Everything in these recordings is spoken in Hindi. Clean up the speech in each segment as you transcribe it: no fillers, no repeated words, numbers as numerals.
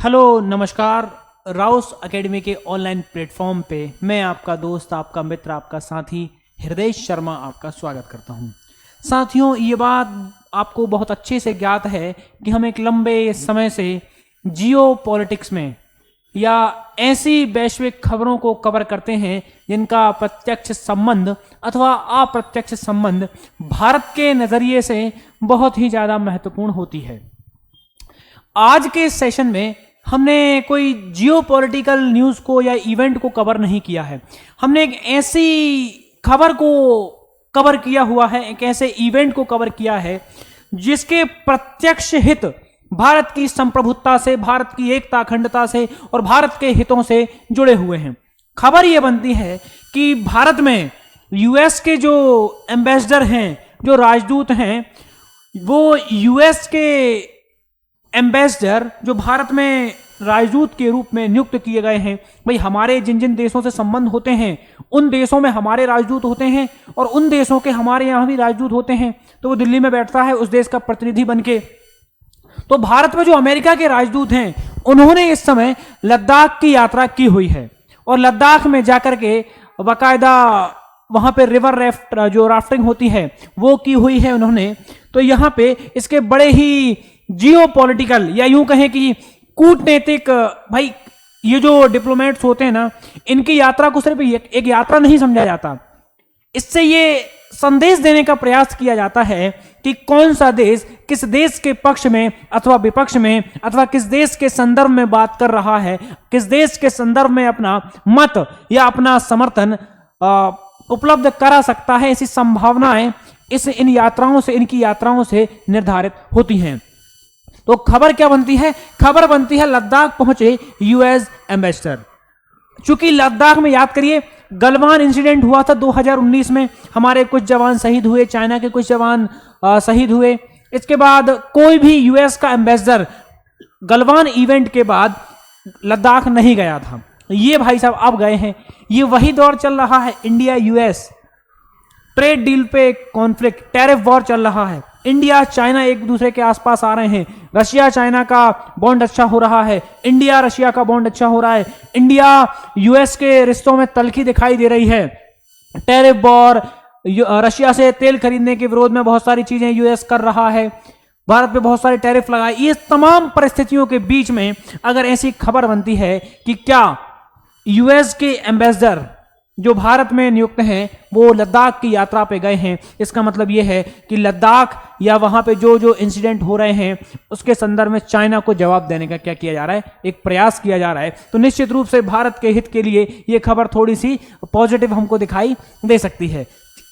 हेलो नमस्कार। राउस एकेडमी के ऑनलाइन प्लेटफॉर्म पे मैं आपका दोस्त, आपका मित्र, आपका साथी हृदय शर्मा आपका स्वागत करता हूं। साथियों, ये बात आपको बहुत अच्छे से ज्ञात है कि हम एक लंबे समय से जियो पॉलिटिक्स में या ऐसी वैश्विक खबरों को कवर करते हैं जिनका प्रत्यक्ष संबंध अथवा अप्रत्यक्ष संबंध भारत के नज़रिए से बहुत ही ज़्यादा महत्वपूर्ण होती है। आज के सेशन में हमने कोई जियोपॉलिटिकल न्यूज़ को या इवेंट को कवर नहीं किया है। हमने एक ऐसी खबर को कवर किया हुआ है, एक ऐसे इवेंट को कवर किया है जिसके प्रत्यक्ष हित भारत की संप्रभुता से, भारत की एकता अखंडता से और भारत के हितों से जुड़े हुए हैं। खबर यह बनती है कि भारत में यूएस के जो एम्बेसडर हैं, जो राजदूत हैं, वो यूएस के एम्बेसडर जो भारत में राजदूत के रूप में नियुक्त किए गए हैं, भाई हमारे जिन जिन देशों से संबंध होते हैं उन देशों में हमारे राजदूत होते हैं और उन देशों के हमारे यहाँ भी राजदूत होते हैं। तो वो दिल्ली में बैठता है उस देश का प्रतिनिधि बनके। तो भारत में जो अमेरिका के राजदूत हैं उन्होंने इस समय लद्दाख की यात्रा की हुई है और लद्दाख में जाकर के बाकायदा वहाँ पे रिवर राफ्टिंग होती है वो की हुई है उन्होंने। तो यहाँ पे इसके बड़े ही जियोपॉलिटिकल या यूं कहें कि कूटनीतिक, भाई ये जो डिप्लोमेट्स होते हैं ना, इनकी यात्रा को सिर्फ एक यात्रा नहीं समझा जाता। इससे ये संदेश देने का प्रयास किया जाता है कि कौन सा देश किस देश के पक्ष में अथवा विपक्ष में अथवा किस देश के संदर्भ में बात कर रहा है, किस देश के संदर्भ में अपना मत या अपना समर्थन उपलब्ध करा सकता है। ऐसी संभावनाएं इनकी यात्राओं से निर्धारित होती हैं। तो खबर क्या बनती है? खबर बनती है लद्दाख पहुंचे यूएस एम्बेसडर। चूंकि लद्दाख में याद करिए गलवान इंसिडेंट हुआ था 2019 में, हमारे कुछ जवान शहीद हुए, चाइना के कुछ जवान शहीद हुए। इसके बाद कोई भी यूएस का एम्बेसडर गलवान इवेंट के बाद लद्दाख नहीं गया था। ये भाई साहब अब गए हैं। ये वही दौर चल रहा है, इंडिया यूएस ट्रेड डील पे कॉन्फ्लिक्ट, टैरिफ वॉर चल रहा है। इंडिया चाइना एक दूसरे के आसपास आ रहे हैं। रशिया चाइना का बॉन्ड अच्छा हो रहा है, इंडिया रशिया का बॉन्ड अच्छा हो रहा है। इंडिया यूएस के रिश्तों में तल्खी दिखाई दे रही है। टैरिफ वॉर, रशिया से तेल खरीदने के विरोध में बहुत सारी चीजें यूएस कर रहा है, भारत पे बहुत सारे टैरिफ लगाए। ये तमाम परिस्थितियों के बीच में अगर ऐसी खबर बनती है कि क्या यूएस के एम्बेसडर जो भारत में नियुक्त हैं वो लद्दाख की यात्रा पे गए हैं, इसका मतलब ये है कि लद्दाख या वहां पे जो जो इंसिडेंट हो रहे हैं उसके संदर्भ में चाइना को जवाब देने का क्या किया जा रहा है, एक प्रयास किया जा रहा है। तो निश्चित रूप से भारत के हित के लिए ये खबर थोड़ी सी पॉजिटिव हमको दिखाई दे सकती है।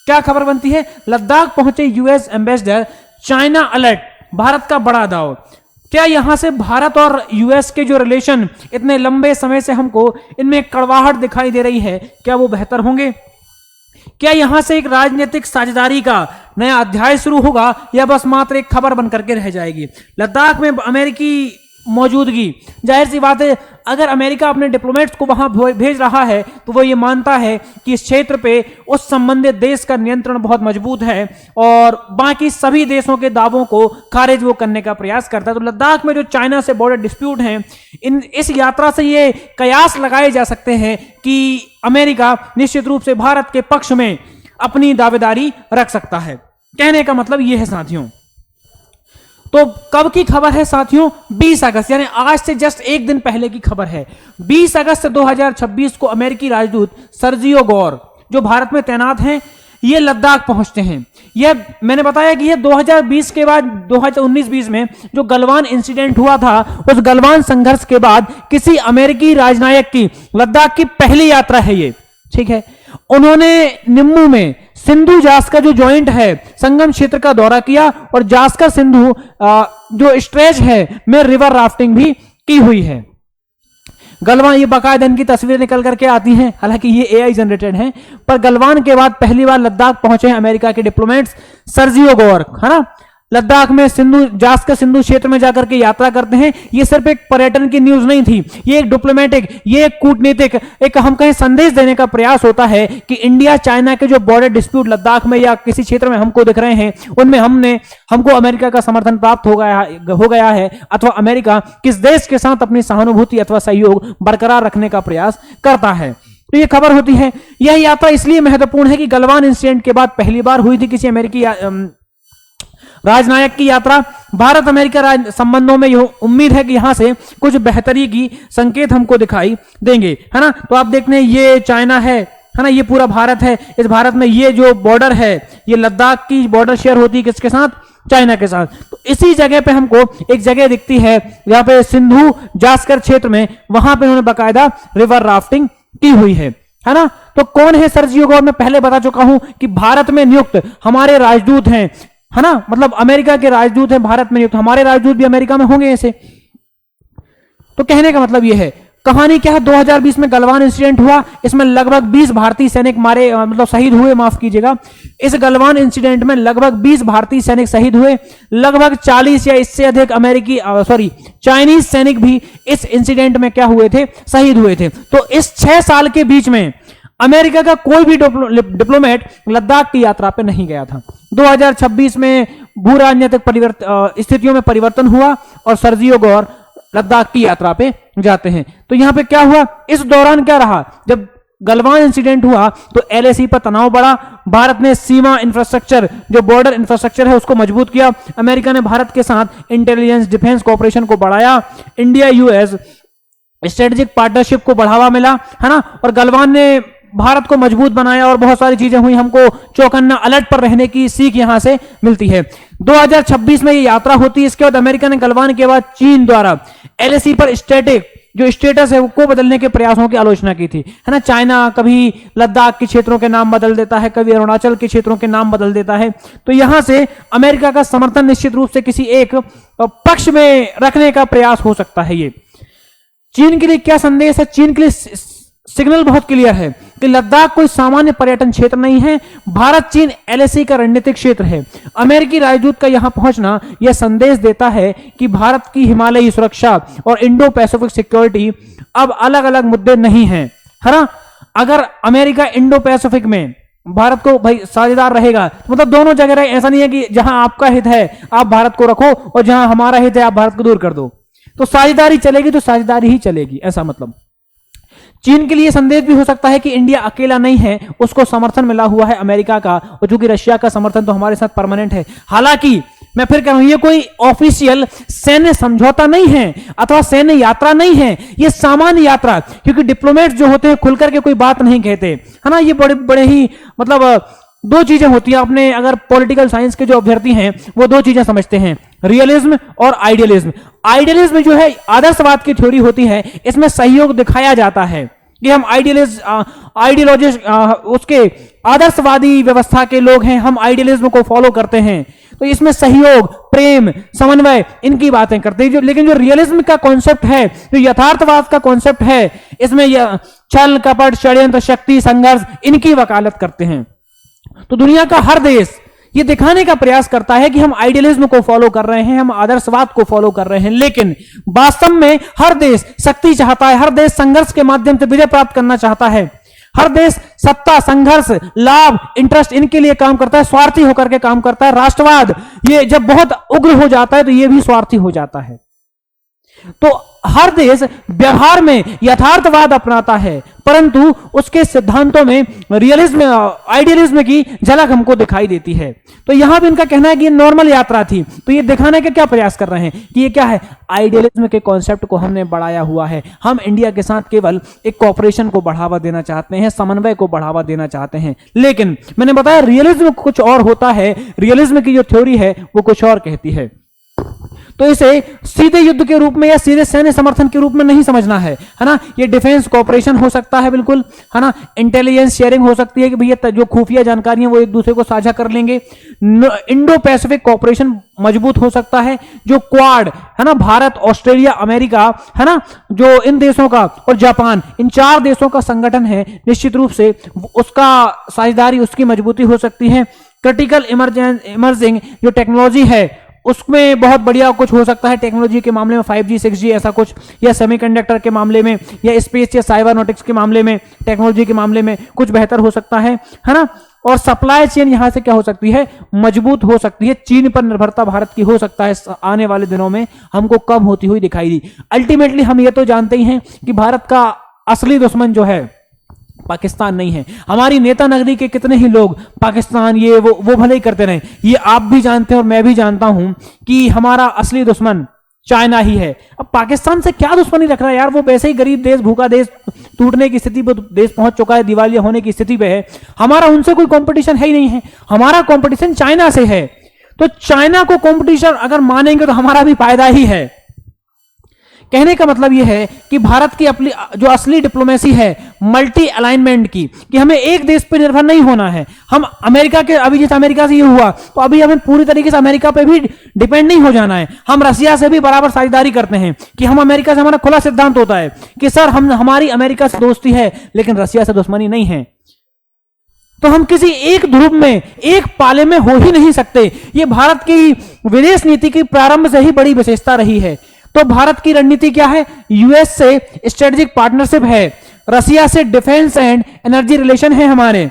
क्या खबर बनती है? लद्दाख पहुंचे US ambassador, China alert, Bharat का बड़ा दाव। क्या यहां से भारत और यूएस के जो रिलेशन इतने लंबे समय से हमको इनमें कड़वाहट दिखाई दे रही है, क्या वो बेहतर होंगे? क्या यहां से एक राजनीतिक साझेदारी का नया अध्याय शुरू होगा या बस मात्र एक खबर बन करके रह जाएगी? लद्दाख में अमेरिकी मौजूदगी, जाहिर सी बात है अगर अमेरिका अपने डिप्लोमेट्स को वहां भेज रहा है तो वो ये मानता है कि इस क्षेत्र पे उस संबंधित देश का नियंत्रण बहुत मजबूत है और बाकी सभी देशों के दावों को खारिज वो करने का प्रयास करता है। तो लद्दाख में जो चाइना से बॉर्डर डिस्प्यूट हैं, इस यात्रा से ये कयास लगाए जा सकते हैं कि अमेरिका निश्चित रूप से भारत के पक्ष में अपनी दावेदारी रख सकता है। कहने का मतलब ये है साथियों। तो कब की खबर है साथियों? 20 अगस्त, यानी आज से जस्ट एक दिन पहले की खबर है। 20 अगस्त 2026 को अमेरिकी राजदूत सर्जियो गौर जो भारत में तैनात हैं, ये लद्दाख पहुंचते हैं। यह मैंने बताया कि यह 2020 के बाद 2019-20 में जो गलवान इंसिडेंट हुआ था, उस गलवान संघर्ष के बाद किसी अमेरिकी राजनायक की लद्दाख की पहली यात्रा है ये, ठीक है। उन्होंने निम्मू में सिंधु जास्कर जो जॉइंट है संगम क्षेत्र का दौरा किया और जास्कर सिंधु जो स्ट्रेच है में रिवर राफ्टिंग भी की हुई है। गलवान, ये बाकायदा इनकी तस्वीरें निकल करके आती हैं, हालांकि ये एआई जनरेटेड हैं, पर गलवान के बाद पहली बार लद्दाख पहुंचे हैं अमेरिका के डिप्लोमेट्स सर्जियो गौर, है ना। लद्दाख में जास्कर सिंधु क्षेत्र में जाकर के यात्रा करते हैं, ये सिर्फ एक पर्यटन की न्यूज नहीं थी, ये एक डिप्लोमेटिक, ये एक कूटनीतिक, एक हम कहें संदेश देने का प्रयास होता है कि इंडिया चाइना के जो बॉर्डर डिस्प्यूट लद्दाख में या किसी क्षेत्र में हमको दिख रहे हैं, उनमें हमको अमेरिका का समर्थन प्राप्त हो गया है, अथवा अमेरिका किस देश के साथ अपनी सहानुभूति अथवा सहयोग बरकरार रखने का प्रयास करता है। तो ये खबर होती है। यह यात्रा इसलिए महत्वपूर्ण है कि गलवान इंसिडेंट के बाद पहली बार हुई थी किसी अमेरिकी राजनायक की यात्रा। भारत अमेरिका संबंधों में यह उम्मीद है कि यहां से कुछ बेहतरी की संकेत हमको दिखाई देंगे, है ना। तो आप देखते हैं ये चाइना है ना, ये पूरा भारत है। इस भारत में ये जो बॉर्डर है, ये लद्दाख की बॉर्डर शेयर होती है किसके साथ? चाइना के साथ। तो इसी जगह पे हमको एक जगह दिखती है जहां पे सिंधु जास्कर क्षेत्र में, वहां पे उन्होंने बाकायदा रिवर राफ्टिंग की हुई है ना। तो कौन है सर्जियो गोर? मैं पहले बता चुका हूं कि भारत में नियुक्त हमारे राजदूत हैं, है ना, मतलब अमेरिका के राजदूत हैं भारत में नियुक्त, हमारे राजदूत भी अमेरिका में होंगे ऐसे। तो कहने का मतलब यह है, कहानी क्या है? 2020 में गलवान इंसिडेंट हुआ, इसमें लगभग 20 भारतीय सैनिक मारे, मतलब शहीद हुए, माफ कीजिएगा। इस गलवान इंसिडेंट में लगभग 20 भारतीय सैनिक शहीद हुए, लगभग 40 या इससे अधिक चाइनीज सैनिक भी इस इंसिडेंट में क्या हुए थे? शहीद हुए थे। तो इस 6 साल के बीच में अमेरिका का कोई भी डिप्लोमेट लद्दाख की यात्रा पे नहीं गया था। 2026 में भू राजनीतिक स्थितियों में परिवर्तन हुआ और सर्जियो गोर लद्दाख की यात्रा पे जाते हैं। तो यहां पे क्या हुआ? इस दौरान क्या रहा? जब गलवान इंसिडेंट हुआ तो एलएसी पर तनाव बढ़ा। भारत ने सीमा इंफ्रास्ट्रक्चर, जो बॉर्डर इंफ्रास्ट्रक्चर है, उसको मजबूत किया। अमेरिका ने भारत के साथ इंटेलिजेंस डिफेंस कोऑपरेशन को बढ़ाया। इंडिया यूएस स्ट्रेटेजिक पार्टनरशिप को बढ़ावा मिला, है ना। और गलवान ने भारत को मजबूत बनाया और बहुत सारी चीजें हुई। हमको चौकन्ना अलर्ट पर रहने की सीख यहां से मिलती है। 2026 में ये यात्रा होती है। इसके बाद अमेरिका ने गलवान के बाद चीन द्वारा एलएसी पर जो स्टेटस है को बदलने के प्रयासों की आलोचना की थी, है ना। चाइना कभी लद्दाख के क्षेत्रों के नाम बदल देता है, कभी अरुणाचल के क्षेत्रों के नाम बदल देता है। तो यहां से अमेरिका का समर्थन निश्चित रूप से किसी एक पक्ष में रखने का प्रयास हो सकता है। ये चीन के लिए क्या संदेश है? चीन के लिए सिग्नल बहुत क्लियर है कि लद्दाख कोई सामान्य पर्यटन क्षेत्र नहीं है, भारत चीन एलएसी का रणनीतिक क्षेत्र है। अमेरिकी राजदूत का यहां पहुंचना यह संदेश देता है कि भारत की हिमालयी सुरक्षा और इंडो पैसिफिक सिक्योरिटी अब अलग अलग मुद्दे नहीं हैं, है ना। अगर अमेरिका इंडो पैसिफिक में भारत को भाई साझेदार रहेगा, तो मतलब दोनों जगह रहे। ऐसा नहीं है कि जहां आपका हित है आप भारत को रखो और जहां हमारा हित है आप भारत को दूर कर दो। तो साझेदारी चलेगी तो साझेदारी ही चलेगी, ऐसा मतलब। चीन के लिए संदेश भी हो सकता है कि इंडिया अकेला नहीं है, उसको समर्थन मिला हुआ है अमेरिका का, और चूंकि रशिया का समर्थन तो हमारे साथ परमानेंट है। हालांकि मैं फिर कह रहा हूं, ये कोई ऑफिशियल सैन्य समझौता नहीं है अथवा सैन्य यात्रा नहीं है, ये सामान्य यात्रा, क्योंकि डिप्लोमेट्स जो होते हैं खुलकर के कोई बात नहीं कहते, है ना। ये बड़े बड़े ही मतलब दो चीजें होती हैं। आपने अगर पॉलिटिकल साइंस के जो अभ्यर्थी हैं वो दो चीजें समझते हैं, रियलिज्म और आइडियलिज्म। आइडियलिज्म जो है आदर्शवाद की थ्योरी होती है, इसमें सहयोग दिखाया जाता है कि हम आइडियोलॉजिस्ट उसके आदर्शवादी व्यवस्था के लोग हैं, हम आइडियलिज्म को फॉलो करते हैं। तो इसमें सहयोग, प्रेम, समन्वय, इनकी बातें करते हैं। लेकिन जो रियलिज्म का कॉन्सेप्ट है, जो यथार्थवाद का कॉन्सेप्ट है, इसमें छल कपट षड्यंत्र शक्ति संघर्ष इनकी वकालत करते हैं। तो दुनिया का हर देश ये दिखाने का प्रयास करता है कि हम आइडियलिज्म को फॉलो कर रहे हैं, हम आदर्शवाद को फॉलो कर रहे हैं, लेकिन वास्तव में हर देश शक्ति चाहता है, हर देश संघर्ष के माध्यम से विजय प्राप्त करना चाहता है, हर देश सत्ता, संघर्ष, लाभ, इंटरेस्ट इनके लिए काम करता है, स्वार्थी होकर के काम करता है। राष्ट्रवाद ये जब बहुत उग्र हो जाता है तो ये भी स्वार्थी हो जाता है। तो हर देश व्यवहार में यथार्थवाद अपनाता है, परंतु उसके सिद्धांतों में रियलिज्म, आइडियलिज्म की झलक हमको दिखाई देती है। तो यहां भी इनका कहना है कि ये नॉर्मल यात्रा थी, तो ये दिखाने का क्या प्रयास कर रहे हैं कि ये क्या है, आइडियलिज्म के कॉन्सेप्ट को हमने बढ़ाया हुआ है। हम इंडिया के साथ केवल एक कॉपरेशन को बढ़ावा देना चाहते हैं, समन्वय को बढ़ावा देना चाहते हैं। लेकिन मैंने बताया रियलिज्म कुछ और होता है, रियलिज्म की जो थ्योरी है वो कुछ और कहती है। तो इसे सीधे युद्ध के रूप में या सीधे सैन्य समर्थन के रूप में नहीं समझना है ना। ये डिफेंस कोऑपरेशन हो सकता है, बिल्कुल, है ना। इंटेलिजेंस शेयरिंग हो सकती है कि भैया जो खुफिया जानकारियां वो एक दूसरे को साझा कर लेंगे। इंडो पैसिफिक कोऑपरेशन मजबूत हो सकता है, जो क्वाड है ना, भारत, ऑस्ट्रेलिया, अमेरिका, है ना, जो इन देशों का और जापान, इन 4 देशों का संगठन है, निश्चित रूप से उसका साझेदारी, उसकी मजबूती हो सकती है। क्रिटिकल इमर्जिंग जो टेक्नोलॉजी है उसमें बहुत बढ़िया कुछ हो सकता है टेक्नोलॉजी के मामले में, 5G 6G ऐसा कुछ, या सेमीकंडक्टर के मामले में, या स्पेस या साइबरनोटिक्स के मामले में, टेक्नोलॉजी के मामले में कुछ बेहतर हो सकता है ना। और सप्लाई चेन यहां से क्या हो सकती है, मजबूत हो सकती है। चीन पर निर्भरता भारत की हो सकता है आने वाले दिनों में हमको कम होती हुई दिखाई दी। अल्टीमेटली हम ये तो जानते ही हैं कि भारत का असली दुश्मन जो है पाकिस्तान नहीं है। हमारी नेता नगरी के कितने ही लोग पाकिस्तान ये वो भले ही करते रहे, ये आप भी जानते हैं और मैं भी जानता हूं कि हमारा असली दुश्मन चाइना ही है। अब पाकिस्तान से क्या दुश्मनी रख रहा है यार, वो वैसे ही गरीब देश, भूखा देश, टूटने की स्थिति पे देश पहुंच चुका है, दिवालिया होने की स्थिति पे है। हमारा उनसे कोई कंपटीशन है ही नहीं है, हमारा कंपटीशन चाइना से है। तो चाइना को कंपटीशन अगर मानेंगे तो हमारा भी फायदा ही है। कहने का मतलब यह है कि भारत की अपनी जो असली डिप्लोमेसी है मल्टी अलाइनमेंट की, कि हमें एक देश पर निर्भर नहीं होना है। हम अमेरिका के, अभी जैसे अमेरिका से ये हुआ तो अभी हमें पूरी तरीके से अमेरिका पे भी डिपेंड नहीं हो जाना है। हम रसिया से भी बराबर साझेदारी करते हैं कि हम अमेरिका से, हमारा खुला सिद्धांत होता है कि सर हमारी अमेरिका से दोस्ती है लेकिन रसिया से दुश्मनी नहीं है। तो हम किसी एक ध्रुव में, एक पाले में हो ही नहीं सकते। ये भारत की विदेश नीति की प्रारंभ से ही बड़ी विशेषता रही है। तो भारत की रणनीति क्या है, यूएस से स्ट्रेटेजिक पार्टनरशिप है, रसिया से डिफेंस एंड एनर्जी रिलेशन है हमारे,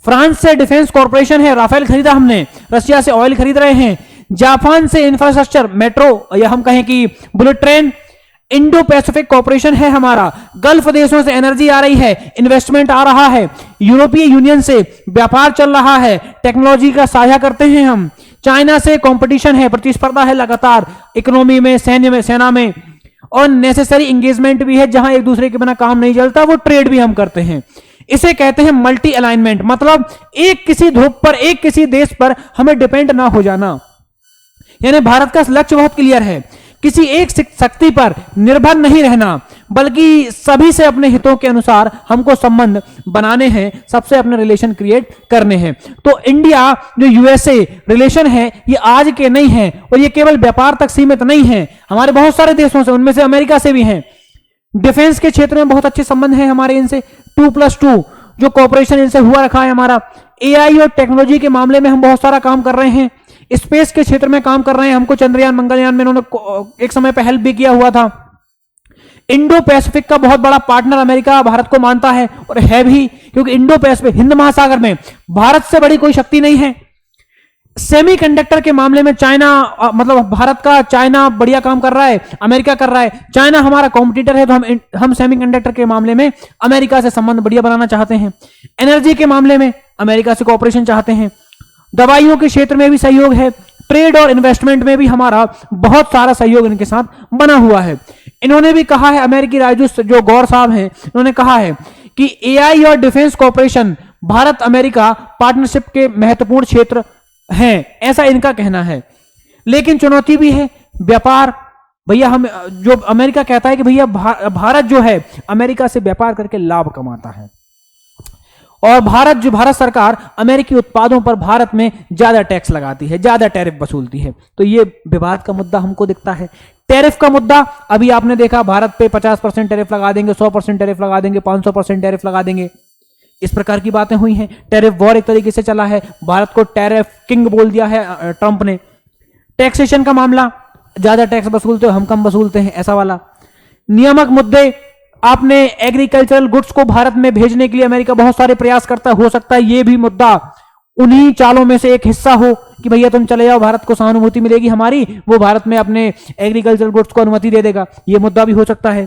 फ्रांस से डिफेंस कॉर्पोरेशन है, राफेल खरीदा हमने, रसिया से ऑयल खरीद रहे हैं, जापान से इंफ्रास्ट्रक्चर, मेट्रो या हम कहें कि bullet train, Indo Pacific corporation है हमारा, गल्फ देशों से एनर्जी आ रही है, इन्वेस्टमेंट आ रहा है, यूरोपीय यूनियन से व्यापार चल रहा है, टेक्नोलॉजी का साझा करते हैं हम, चाइना से कंपटीशन है, प्रतिस्पर्धा है लगातार इकोनॉमी में, सैन्य में, सेना में, और नेसेसरी एंगेजमेंट भी है, जहां एक दूसरे के बिना काम नहीं चलता, वो ट्रेड भी हम करते हैं। इसे कहते हैं मल्टी अलाइनमेंट, मतलब एक किसी ध्रुव पर, एक किसी देश पर हमें डिपेंड ना हो जाना। यानी भारत का लक्ष्य बहुत क्लियर है, किसी एक शक्ति पर निर्भर नहीं रहना, बल्कि सभी से अपने हितों के अनुसार हमको संबंध बनाने हैं, सबसे अपने रिलेशन क्रिएट करने हैं। तो इंडिया जो यूएसए रिलेशन है ये आज के नहीं है, और ये केवल व्यापार तक सीमित नहीं है, हमारे बहुत सारे देशों से, उनमें से अमेरिका से भी हैं। डिफेंस के क्षेत्र में बहुत अच्छे संबंध हैं हमारे इनसे, 2+2 जो कॉपरेशन इनसे हुआ रखा है हमारा। एआई और टेक्नोलॉजी के मामले में हम बहुत सारा काम कर रहे हैं, स्पेस के क्षेत्र में काम कर रहे हैं। हमको चंद्रयान मंगलयान में इन्होंने एक समय पर हेल्प भी किया हुआ था। इंडो पैसिफिक का बहुत बड़ा पार्टनर अमेरिका भारत को मानता है, और है भी, क्योंकि इंडो पैसिफिक, हिंद महासागर में भारत से बड़ी कोई शक्ति नहीं है। सेमीकंडक्टर के मामले में चाइना, मतलब भारत का चाइना बढ़िया काम कर रहा है, अमेरिका कर रहा है। चाइना हमारा कॉम्पिटिटर है, तो हम सेमीकंडक्टर के मामले में अमेरिका से संबंध बढ़िया बनाना चाहते हैं। एनर्जी के मामले में अमेरिका से कोऑपरेशन चाहते हैं। दवाइयों के क्षेत्र में भी सहयोग है, ट्रेड और इन्वेस्टमेंट में भी हमारा बहुत सारा सहयोग इनके साथ बना हुआ है। इन्होंने भी कहा है, अमेरिकी राजदूत जो गौर साहब हैं, इन्होंने कहा है कि एआई और defence corporation Bharat America partnership के महत्वपूर्ण क्षेत्र हैं, ऐसा इनका कहना है। लेकिन चुनौती भी है, व्यापार। भैया हम, जो अमेरिका कहता है कि भैया भारत जो है अमेरिका से व्यापार करके लाभ कमाता है, और भारत सरकार अमेरिकी उत्पादों पर भारत में ज्यादा टैक्स लगाती है, ज्यादा टैरिफ वसूलती है। तो ये विवाद का मुद्दा हमको दिखता है। टैरिफ का मुद्दा, अभी आपने देखा भारत पे 50% टैरिफ लगा देंगे, 100% टैरिफ लगा देंगे, 500% टैरिफ लगा देंगे, इस प्रकार की बातें हुई हैं। टैरिफ वॉर एक तरीके से चला है, भारत को टैरिफ किंग बोल दिया है ट्रंप ने। टैक्सेशन का मामला, ज्यादा टैक्स वसूलते हो, हम कम वसूलते हैं, ऐसा वाला। नियामक मुद्दे, आपने एग्रीकल्चरल गुड्स को भारत में भेजने के लिए अमेरिका बहुत सारे प्रयास करता है, हो सकता है ये भी मुद्दा उन्हीं चालों में से एक हिस्सा हो कि भैया तुम चले जाओ, भारत को सहानुभूति मिलेगी हमारी, वो भारत में अपने एग्रीकल्चरल गुड्स को अनुमति दे देगा, ये मुद्दा भी हो सकता है।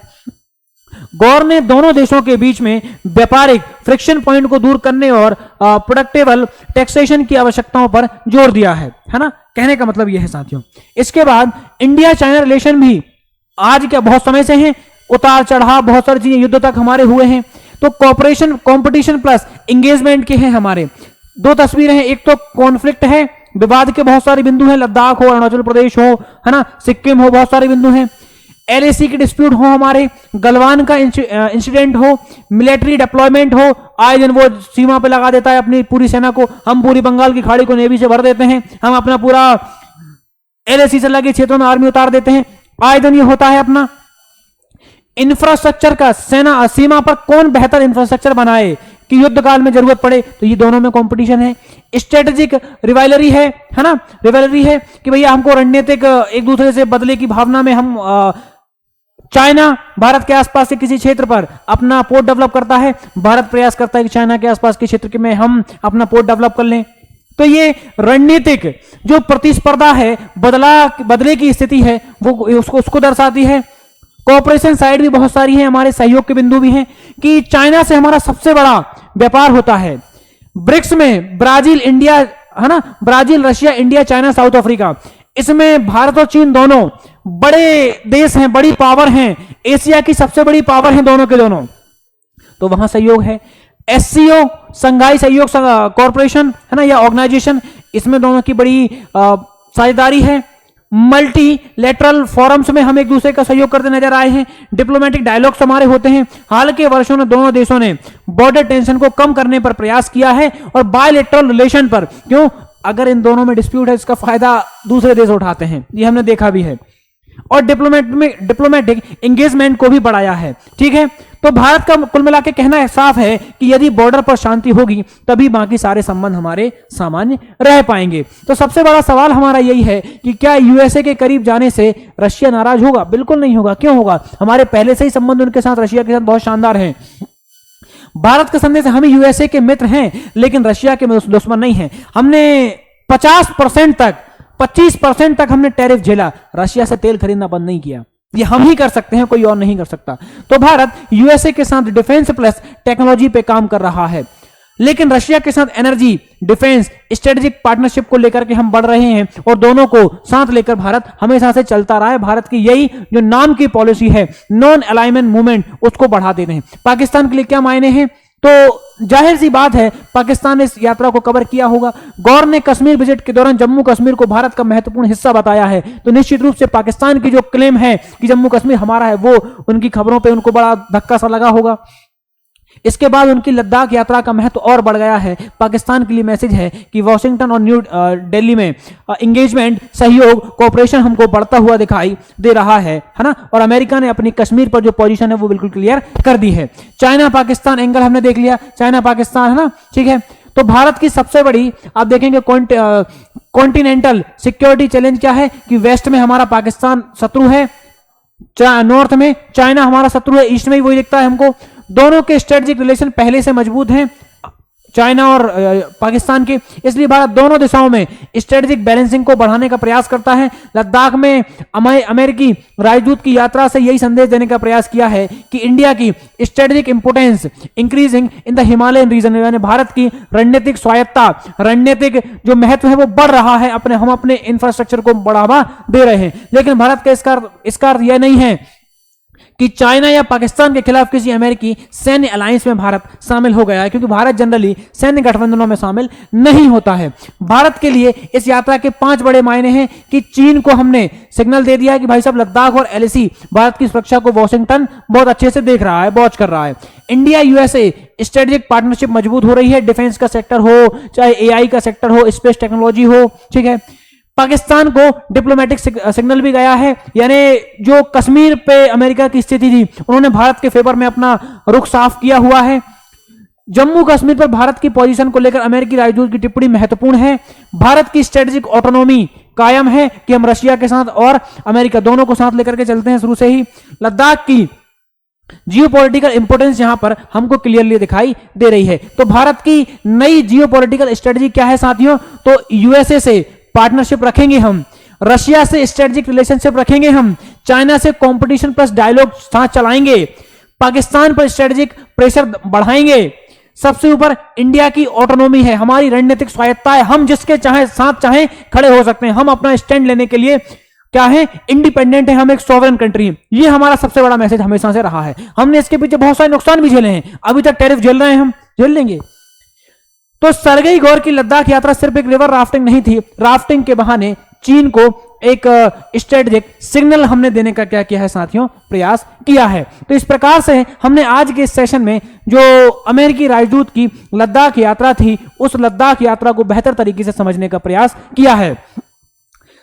गौर ने दोनों देशों के बीच में व्यापारिक फ्रिक्शन पॉइंट को दूर करने और प्रोडक्टेबल टैक्सेशन की आवश्यकताओं पर जोर दिया है ना। कहने का मतलब यह है साथियों। इसके बाद इंडिया चाइना रिलेशन भी आज क्या बहुत समय से हैं, उतार चढ़ाव, बहुत सारी चीजें युद्ध तक हमारे हुए हैं। तो कॉपरेशन, कंपटीशन प्लस एंगेजमेंट के हैं हमारे दो तस्वीरें हैं। एक तो कॉन्फ्लिक्ट है, विवाद के बहुत सारे बिंदु हैं, लद्दाख हो, अरुणाचल प्रदेश हो, है ना, सिक्किम हो, बहुत सारे बिंदु हैं। एलएसी के डिस्प्यूट हो, हमारे गलवान का इंसिडेंट हो, मिलिट्री डिप्लॉयमेंट हो, आए दिन वो सीमा पे लगा देता है अपनी पूरी सेना को, हम पूरी बंगाल की खाड़ी को नेवी से भर देते हैं, हम अपना पूरा एलएसी से लगे क्षेत्रों में आर्मी उतार देते हैं, आए दिन ये होता है। अपना इंफ्रास्ट्रक्चर का, सेना सीमा पर कौन बेहतर इंफ्रास्ट्रक्चर बनाए, कि युद्ध काल में जरूरत पड़े तो ये दोनों में कंपटीशन है। स्ट्रेटेजिक रिवाइलरी है ना, रिवाइलरी है कि भैया हमको रणनीतिक एक दूसरे से बदले की भावना में हम चाइना भारत के आसपास के किसी क्षेत्र पर अपना पोर्ट डेवलप करता है, भारत प्रयास करता है कि चाइना के आसपास के क्षेत्र में हम अपना पोर्ट डेवलप कर लें। तो ये रणनीतिक जो प्रतिस्पर्धा है, बदले की स्थिति है, वो उसको दर्शाती है। कोऑपरेशन साइड भी बहुत सारी है, हमारे सहयोग के बिंदु भी हैं कि चाइना से हमारा सबसे बड़ा व्यापार होता है। ब्रिक्स में ब्राजील, इंडिया है ना, Brazil, Russia, India, China, south Africa, इसमें भारत और चीन दोनों बड़े देश हैं, बड़ी पावर हैं, एशिया की सबसे बड़ी पावर हैं दोनों के दोनों, तो वहां सहयोग है। एससीओ, संघाई सहयोग कॉरपोरेशन है ना, या ऑर्गेनाइजेशन, इसमें दोनों की बड़ी साझेदारी है। मल्टीलेटरल फोरम्स में हम एक दूसरे का सहयोग करते नजर आए हैं। डिप्लोमेटिक डायलॉग्स हमारे होते हैं। हाल के वर्षों में दोनों देशों ने बॉर्डर टेंशन को कम करने पर प्रयास किया है और बायलेटरल रिलेशन पर, क्यों, अगर इन दोनों में डिस्प्यूट है इसका फायदा दूसरे देश उठाते हैं, ये हमने देखा भी है। और डिप्लोमेटिक एंगेजमेंट को भी बढ़ाया है। ठीक है, तो भारत का कुल मिला के कहना साफ है कि यदि बॉर्डर पर शांति होगी तभी बाकी सारे संबंध हमारे सामान्य रह पाएंगे। तो सबसे बड़ा सवाल हमारा यही है कि क्या यूएसए के करीब जाने से रशिया नाराज होगा? बिल्कुल नहीं होगा। क्यों होगा? हमारे पहले से ही संबंध उनके साथ, रशिया के साथ बहुत शानदार हैं। भारत के संदेश हम यूएसए के मित्र हैं लेकिन रशिया के दुश्मन नहीं हैं। हमने 25% तक हमने टैरिफ झेला, रशिया से तेल खरीदना बंद नहीं किया। ये हम ही कर सकते हैं, कोई और नहीं कर सकता। तो भारत यूएसए के साथ डिफेंस प्लस टेक्नोलॉजी पे काम कर रहा है, लेकिन रशिया के साथ एनर्जी, डिफेंस, स्ट्रेटेजिक पार्टनरशिप को लेकर के हम बढ़ रहे हैं और दोनों को साथ लेकर भारत हमेशा से चलता रहा है। भारत की यही जो नाम की पॉलिसी है, नॉन अलाइनमेंट मूवमेंट, उसको बढ़ा देते हैं। पाकिस्तान के लिए क्या मायने हैं? तो जाहिर सी बात है पाकिस्तान ने इस यात्रा को कवर किया होगा। गौर ने कश्मीर विजिट के दौरान जम्मू कश्मीर को भारत का महत्वपूर्ण हिस्सा बताया है, तो निश्चित रूप से पाकिस्तान की जो क्लेम है कि जम्मू कश्मीर हमारा है, वो उनकी खबरों पे उनको बड़ा धक्का सा लगा होगा। इसके बाद उनकी लद्दाख यात्रा का महत्व और बढ़ गया है। पाकिस्तान के लिए मैसेज है कि वॉशिंगटन और न्यू दिल्ली में एंगेजमेंट, सहयोग, कोऑपरेशन हमको बढ़ता हुआ दिखाई दे रहा है ना। और अमेरिका ने अपनी कश्मीर पर जो पोजीशन है वो बिल्कुल क्लियर कर दी है। चाइना पाकिस्तान एंगल हमने देख लिया, चाइना पाकिस्तान है ना, ठीक है। तो भारत की सबसे बड़ी आप देखेंगे कॉन्टिनेंटल सिक्योरिटी चैलेंज क्या है कि वेस्ट में हमारा पाकिस्तान शत्रु है, नॉर्थ में चाइना हमारा शत्रु है, ईस्ट में भी वही दिखता है हमको। दोनों के स्ट्रेटेजिक रिलेशन पहले से मजबूत हैं, चाइना और पाकिस्तान के, इसलिए भारत दोनों दिशाओं में स्ट्रेटेजिक बैलेंसिंग को बढ़ाने का प्रयास करता है। लद्दाख में अमेरिकी राजदूत की यात्रा से यही संदेश देने का प्रयास किया है कि इंडिया की strategic importance increasing in the Himalayan region, यानी भारत की रणनीतिक स्वायत्ता, रणनीतिक जो महत्व है वो बढ़ रहा है। हम अपने इंफ्रास्ट्रक्चर को बढ़ावा दे रहे हैं, लेकिन भारत का इसका अर्थ यह नहीं है कि चाइना या पाकिस्तान के खिलाफ किसी अमेरिकी सैन्य अलायंस में भारत शामिल हो गया है, क्योंकि भारत जनरली सैन्य गठबंधनों में शामिल नहीं होता है। भारत के लिए इस यात्रा के 5 बड़े मायने हैं कि चीन को हमने सिग्नल दे दिया है कि भाई साहब लद्दाख और एलएसी भारत की सुरक्षा को वॉशिंगटन बहुत अच्छे से देख रहा है, वॉच कर रहा है। इंडिया यूएसए स्ट्रेटेजिक पार्टनरशिप मजबूत हो रही है, डिफेंस का सेक्टर हो, चाहे एआई का सेक्टर हो, स्पेस टेक्नोलॉजी हो, ठीक है। पाकिस्तान को डिप्लोमेटिक सिग्नल भी गया है, यानी जो कश्मीर पे अमेरिका की स्थिति थी उन्होंने भारत के फेवर में अपना रुख साफ किया हुआ है। जम्मू कश्मीर पर भारत की पोजीशन को लेकर अमेरिकी राजदूत की टिप्पणी महत्वपूर्ण है। भारत की स्ट्रेटेजिक ऑटोनॉमी कायम है कि हम रशिया के साथ और अमेरिका दोनों को साथ लेकर के चलते हैं शुरू से ही। लद्दाख की जियोपॉलिटिकल इंपोर्टेंस यहां पर हमको क्लियरली दिखाई दे रही है। तो भारत की नई जियोपॉलिटिकल स्ट्रेटजी क्या है साथियों? तो यूएसए से पार्टनरशिप रखेंगे हम, रशिया से स्ट्रेटेजिक रिलेशनशिप रखेंगे हम, चाइना से कंपटीशन प्लस डायलॉग साथ चलाएंगे, पाकिस्तान पर स्ट्रेटेजिक प्रेशर बढ़ाएंगे। सबसे ऊपर इंडिया की ऑटोनॉमी है, हमारी रणनीतिक स्वायत्ता है, हम जिसके साथ चाहे खड़े हो सकते हैं, हम अपना स्टैंड लेने के लिए क्या है, इंडिपेंडेंट है, हम एक सॉवरेन कंट्री है। ये हमारा सबसे बड़ा मैसेज हमेशा से रहा है। हमने इसके पीछे बहुत सारे नुकसान भी झेले हैं, अभी तक टैरिफ झेल रहे हैं, हम झेल लेंगे। तो सरगई गौर की लद्दाख यात्रा सिर्फ एक रिवर राफ्टिंग नहीं थी, राफ्टिंग के बहाने चीन को एक स्ट्रेटेजिक सिग्नल हमने देने का क्या किया है साथियों, प्रयास किया है। तो इस प्रकार से हमने आज के इस सेशन में जो अमेरिकी राजदूत की लद्दाख यात्रा थी, उस लद्दाख यात्रा को बेहतर तरीके से समझने का प्रयास किया है।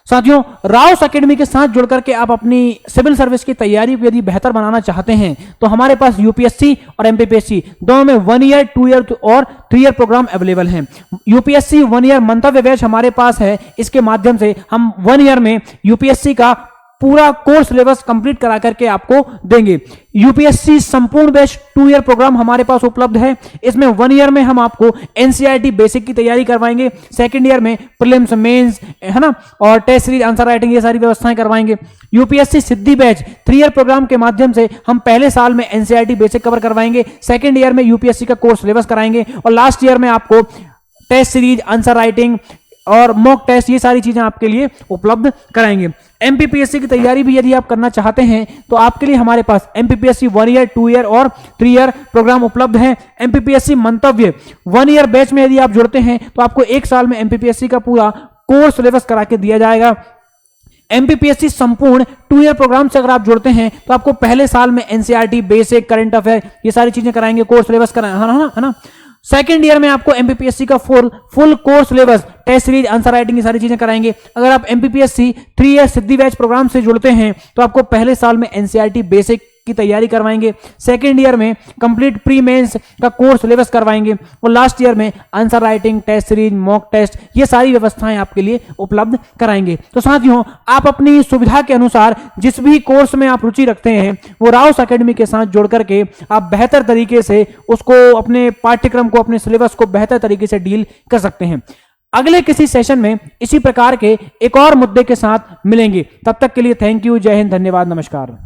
साथियों, राउस एकेडमी के साथ जुड़ करके आप अपनी सिविल सर्विस की तैयारी को यदि बेहतर बनाना चाहते हैं तो हमारे पास यूपीएससी और एमपीपीएससी दोनों में 1 ईयर, 2 ईयर और 3 ईयर प्रोग्राम अवेलेबल हैं। यूपीएससी 1 ईयर मंतव्य बैच हमारे पास है, इसके माध्यम से हम 1 ईयर में यूपीएससी का पूरा कोर्स सिलेबस कंप्लीट करा करके आपको देंगे। यूपीएससी संपूर्ण बैच 2 ईयर प्रोग्राम हमारे पास उपलब्ध है। इसमें 1 ईयर में हम आपको एनसीईआरटी बेसिक की तैयारी करवाएंगे, सेकंड ईयर में प्रीलिम्स, मेंस, है ना, और टेस्ट सीरीज, आंसर राइटिंग, ये सारी व्यवस्थाएं करवाएंगे। यूपीएससी सिद्धि बैच 3 ईयर प्रोग्राम के माध्यम से हम पहले साल में एनसीईआरटी बेसिक कवर करवाएंगे, सेकंड ईयर में यूपीएससी का कोर्स सिलेबस कराएंगे और लास्ट ईयर में आपको टेस्ट सीरीज, आंसर राइटिंग और मॉक टेस्ट, ये सारी चीजें आपके लिए उपलब्ध कराएंगे। एमपीपीएससी की तैयारी भी यदि आप करना चाहते हैं तो आपके लिए हमारे पास एमपीपीएससी 1 ईयर, 2 ईयर और 3 ईयर प्रोग्राम उपलब्ध है। एमपीपीएससी मंतव्य 1 ईयर बैच में यदि आप जुड़ते हैं तो आपको 1 साल में एमपीपीएससी का पूरा कोर्स सिलेबस करा के दिया जाएगा। एमपीपीएससी संपूर्ण 2 ईयर प्रोग्राम से अगर आप जुड़ते हैं तो आपको पहले साल में एनसीईआरटी बेसिक, करंट अफेयर, ये सारी चीजें कराएंगे, कोर्स सिलेबस कराएंगे, है ना। सेकेंड ईयर में आपको एमपीपीएससी का full course syllabus, test series, answer writing, ये सारी चीजें कराएंगे। अगर आप MPPSC 3 year Siddhi batch program से जुड़ते हैं तो आपको पहले साल में एनसीईआरटी बेसिक की तैयारी करवाएंगे, सेकेंड ईयर में कंप्लीट प्री मेंस का कोर्स सिलेबस करवाएंगे और लास्ट ईयर में answer writing, test series, mock test, ये सारी व्यवस्थाएं आपके लिए उपलब्ध कराएंगे। तो साथियों, आप अपनी सुविधा के अनुसार जिस भी कोर्स में आप रुचि रखते हैं वो राउस एकेडमी के साथ जुड़ करके आप बेहतर तरीके से उसको, अपने पाठ्यक्रम को, अपने सिलेबस को बेहतर तरीके से डील कर सकते हैं। अगले किसी सेशन में इसी प्रकार के एक और मुद्दे के साथ मिलेंगे। तब तक के लिए थैंक यू, जय हिंद, धन्यवाद, नमस्कार।